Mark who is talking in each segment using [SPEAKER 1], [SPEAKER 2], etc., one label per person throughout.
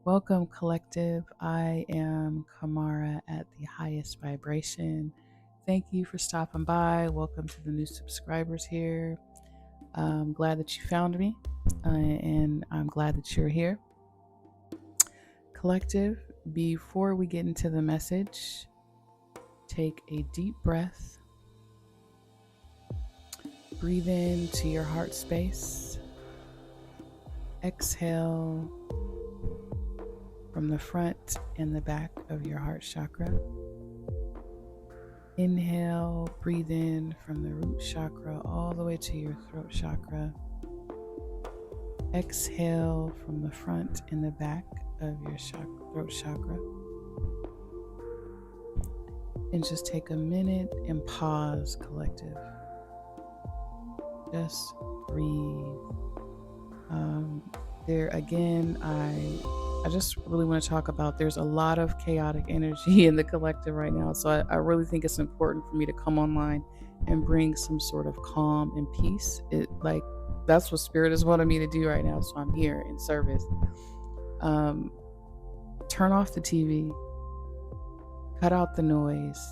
[SPEAKER 1] Welcome, collective. I am Kamara at the highest vibration. Thank you for stopping by. Welcome to the new subscribers here. I'm glad that you found me, and I'm glad that you're here. Collective, before we get into the message, take a deep breath. Breathe into your heart space. Exhale from the front and the back of your heart chakra. Inhale, breathe in from the root chakra all the way to your throat chakra. Exhale from the front and the back of your throat chakra. And just take a minute and pause, collective. Just breathe. There again, I just really want to talk about there's a lot of chaotic energy in the collective right now. So I really think it's important for me to come online and bring some sort of calm and peace. That's what spirit is wanting me to do right now. So I'm here in service. Turn off the TV, cut out the noise,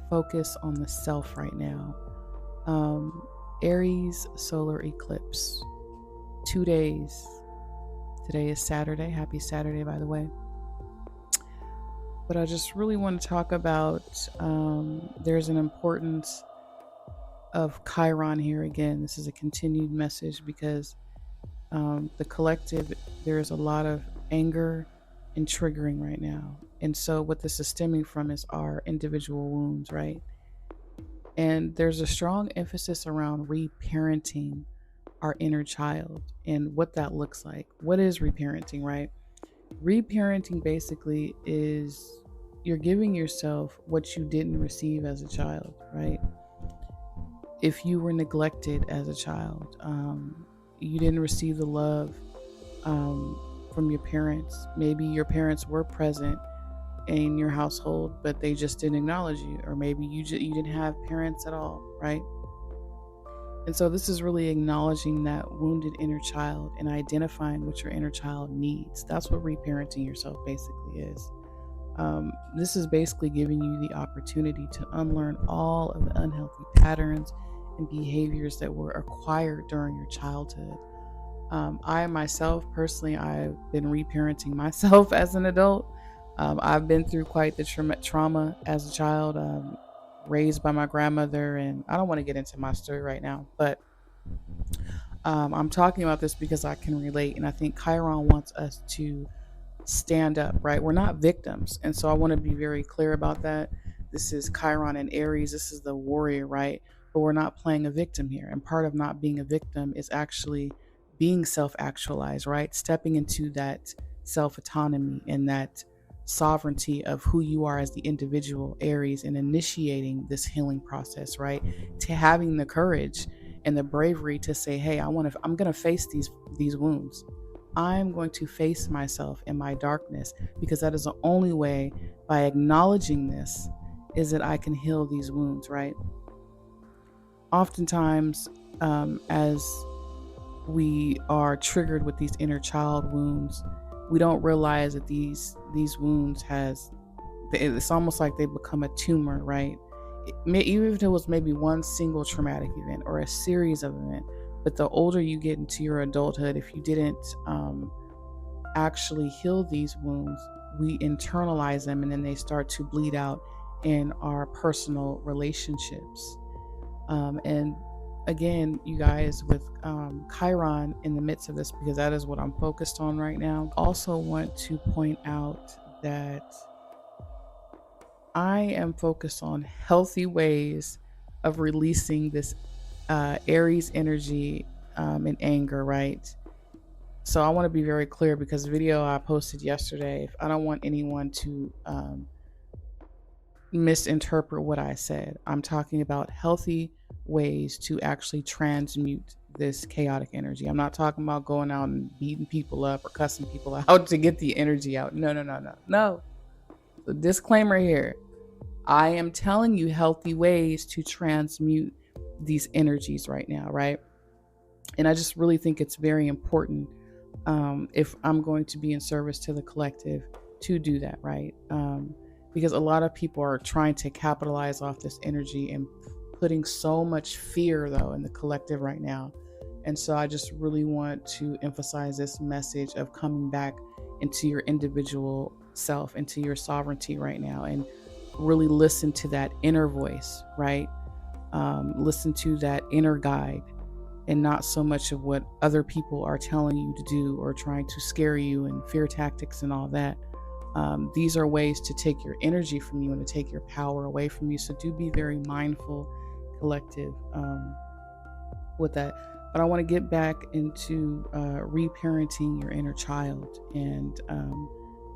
[SPEAKER 1] focus on the self right now. Aries solar eclipse, 2 days. Today is Saturday. Happy Saturday, by the way. But I just really want to talk about there's an importance of Chiron here again. This is a continued message because the collective, there's a lot of anger and triggering right now. And so what this is stemming from is our individual wounds, right? And there's a strong emphasis around reparenting our inner child and what that looks like. What is reparenting, right? Reparenting basically is you're giving yourself what you didn't receive as a child, right? If you were neglected as a child, you didn't receive the love from your parents. Maybe your parents were present in your household, but they just didn't acknowledge you, or maybe you didn't have parents at all, right? And so this is really acknowledging that wounded inner child and identifying what your inner child needs. That's what reparenting yourself basically is. This is basically giving you the opportunity to unlearn all of the unhealthy patterns and behaviors that were acquired during your childhood. I myself, personally, I've been reparenting myself as an adult. I've been through quite the trauma as a child, raised by my grandmother, and I don't want to get into my story right now, but I'm talking about this because I can relate, and I think Chiron wants us to stand up, right? We're not victims, and so I want to be very clear about that. This is Chiron and Aries. This is the warrior, right? But we're not playing a victim here, and part of not being a victim is actually being self-actualized, right? Stepping into that self-autonomy and that sovereignty of who you are as the individual, Aries, and initiating this healing process, right? To having the courage and the bravery to say, hey, I'm going to face these wounds. I'm going to face myself in my darkness, because that is the only way, by acknowledging this, is that I can heal these wounds, right? Oftentimes, as we are triggered with these inner child wounds, we don't realize that these wounds it's almost like they become a tumor, right? Even if it was maybe one single traumatic event or a series of events, but the older you get into your adulthood, if you didn't actually heal these wounds, we internalize them, and then they start to bleed out in our personal relationships. And again, you guys, with Chiron in the midst of this, because that is what I'm focused on right now, also want to point out that I am focused on healthy ways of releasing this Aries energy and anger, right? So I want to be very clear, because the video I posted yesterday, I don't want anyone to misinterpret what I said. I'm talking about healthy ways to actually transmute this chaotic energy. I'm not talking about going out and beating people up or cussing people out to get the energy out. No. The disclaimer here, I am telling you healthy ways to transmute these energies right now, right? And I just really think it's very important if I'm going to be in service to the collective, to do that, right? Because a lot of people are trying to capitalize off this energy and putting so much fear, though, in the collective right now. And so I just really want to emphasize this message of coming back into your individual self, into your sovereignty right now, and really listen to that inner voice, right? Listen to that inner guide, and not so much of what other people are telling you to do or trying to scare you and fear tactics and all that. These are ways to take your energy from you and to take your power away from you. So do be very mindful, collective, with that. But I want to get back into reparenting your inner child and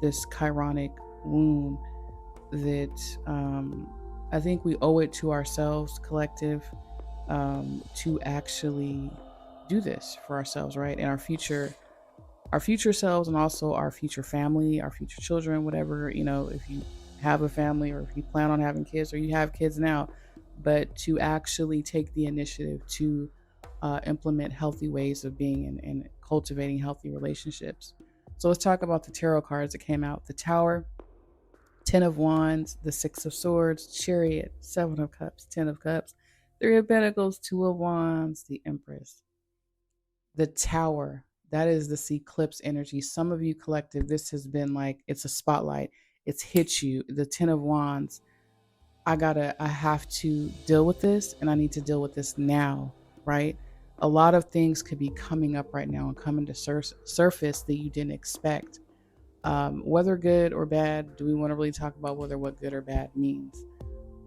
[SPEAKER 1] this chironic wound that I think we owe it to ourselves, collective, to actually do this for ourselves, right? And our future selves, and also our future family, our future children, whatever, if you have a family or if you plan on having kids or you have kids now, but to actually take the initiative to implement healthy ways of being, and cultivating healthy relationships. So let's talk about the tarot cards that came out: the Tower, Ten of Wands, the Six of Swords, Chariot, Seven of Cups, Ten of Cups, Three of Pentacles, Two of Wands, the Empress. The Tower, that is this eclipse energy. Some of you, collective, this has been like it's a spotlight. It's hit you. The Ten of Wands. I have to deal with this, and I need to deal with this now, right? A lot of things could be coming up right now and coming to surface that you didn't expect. Whether good or bad, do we want to really talk about whether what good or bad means?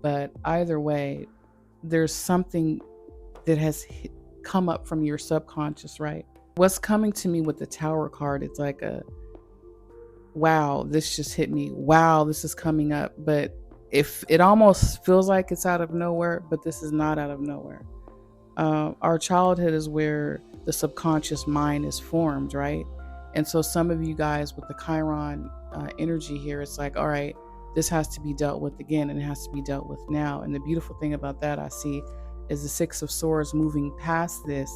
[SPEAKER 1] But either way, there's something that has come up from your subconscious, right? What's coming to me with the Tower card, it's like a wow, this just hit me. Wow, this is coming up. But if it almost feels like it's out of nowhere, but this is not out of nowhere. Our childhood is where the subconscious mind is formed, right? And so some of you guys with the Chiron energy here, it's like, all right, this has to be dealt with again, and it has to be dealt with now. And the beautiful thing about that I see is the Six of Swords moving past this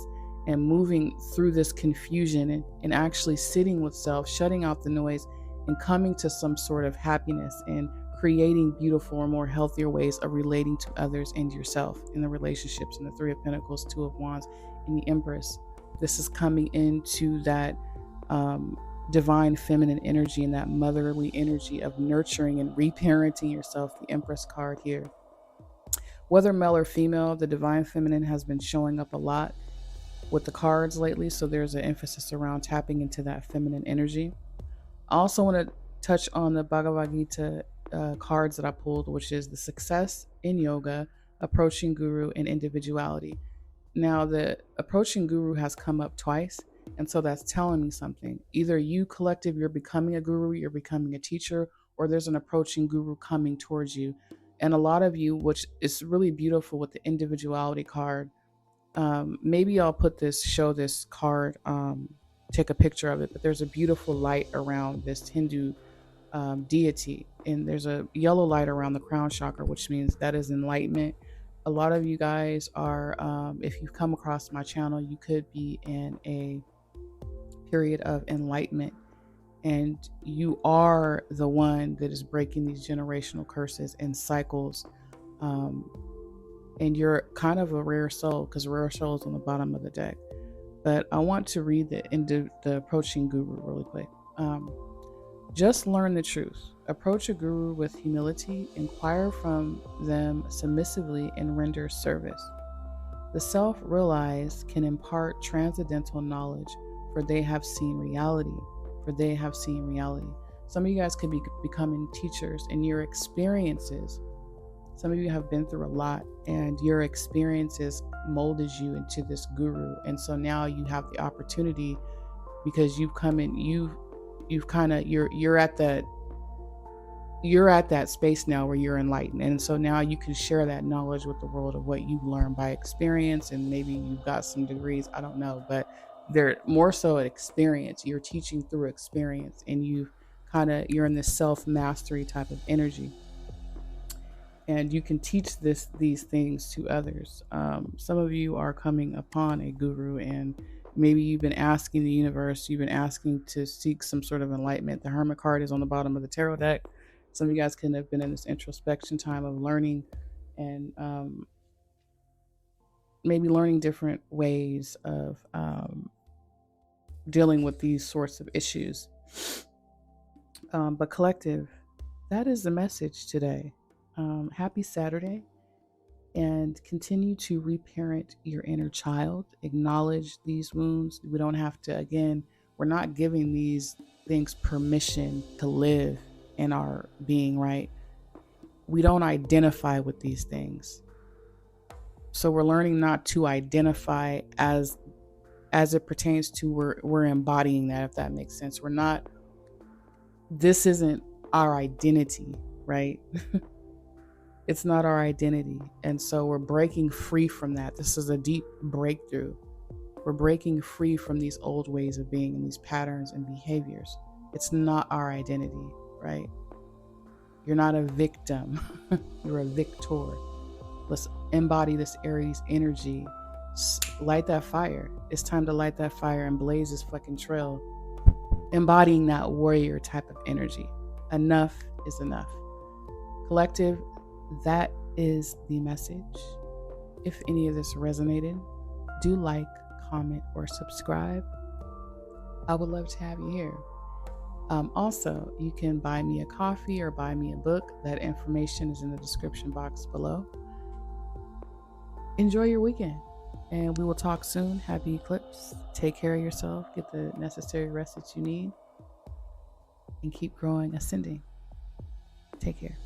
[SPEAKER 1] and moving through this confusion, and actually sitting with self, shutting out the noise, and coming to some sort of happiness and creating beautiful or more healthier ways of relating to others and yourself in the relationships. In the Three of Pentacles, Two of Wands, and the Empress, this is coming into that um, divine feminine energy and that motherly energy of nurturing and reparenting yourself. The Empress card here, whether male or female, the divine feminine has been showing up a lot with the cards lately. So there's an emphasis around tapping into that feminine energy. I also want to touch on the Bhagavad Gita cards that I pulled, which is the Success in Yoga, Approaching Guru, and Individuality. Now, the Approaching Guru has come up twice, and so that's telling me something. Either you, collective, you're becoming a guru, you're becoming a teacher, or there's an approaching guru coming towards you. And a lot of you, which is really beautiful with the Individuality card, maybe I'll show this card, take a picture of it, but there's a beautiful light around this Hindu deity, and there's a yellow light around the crown chakra, which means that is enlightenment. A lot of you guys are, if you've come across my channel, you could be in a period of enlightenment, and you are the one that is breaking these generational curses and cycles. Um, and you're kind of a rare soul, because rare soul is on the bottom of the deck. But I want to read the Approaching Guru really quick. Just learn the truth. Approach a guru with humility, inquire from them submissively, and render service. The self realized can impart transcendental knowledge, for they have seen reality. For they have seen reality. Some of you guys could be becoming teachers, and your experiences, some of you have been through a lot, and your experiences molded you into this guru. And so now you have the opportunity, because you've come in, you've kind of, you're at that space now where you're enlightened. And so now you can share that knowledge with the world of what you've learned by experience. And maybe you've got some degrees, I don't know, but they're more so an experience. You're teaching through experience, and you're in this self-mastery type of energy. And you can teach these things to others. Some of you are coming upon a guru, and Maybe you've been asking the universe, you've been asking to seek some sort of enlightenment. The Hermit card is on the bottom of the tarot deck. Some of you guys can have been in this introspection time of learning and maybe learning different ways of dealing with these sorts of issues. But collective, that is the message today. Happy Saturday, and continue to reparent your inner child. Acknowledge these wounds. We don't have to, again, we're not giving these things permission to live in our being, right? We don't identify with these things. So we're learning not to identify as it pertains to we're embodying that, if that makes sense. We're not, this isn't our identity, right? It's not our identity. And so we're breaking free from that. This is a deep breakthrough. We're breaking free from these old ways of being and these patterns and behaviors. It's not our identity, right? You're not a victim. You're a victor. Let's embody this Aries energy. Light that fire. It's time to light that fire and blaze this fucking trail, embodying that warrior type of energy. Enough is enough. Collective, that is the message. If any of this resonated, do like, comment, or subscribe. I would love to have you here. Also, you can buy me a coffee or buy me a book. That information is in the description box below. Enjoy your weekend, and we will talk soon. Happy Eclipse. Take care of yourself. Get the necessary rest that you need, and keep growing, ascending. Take care.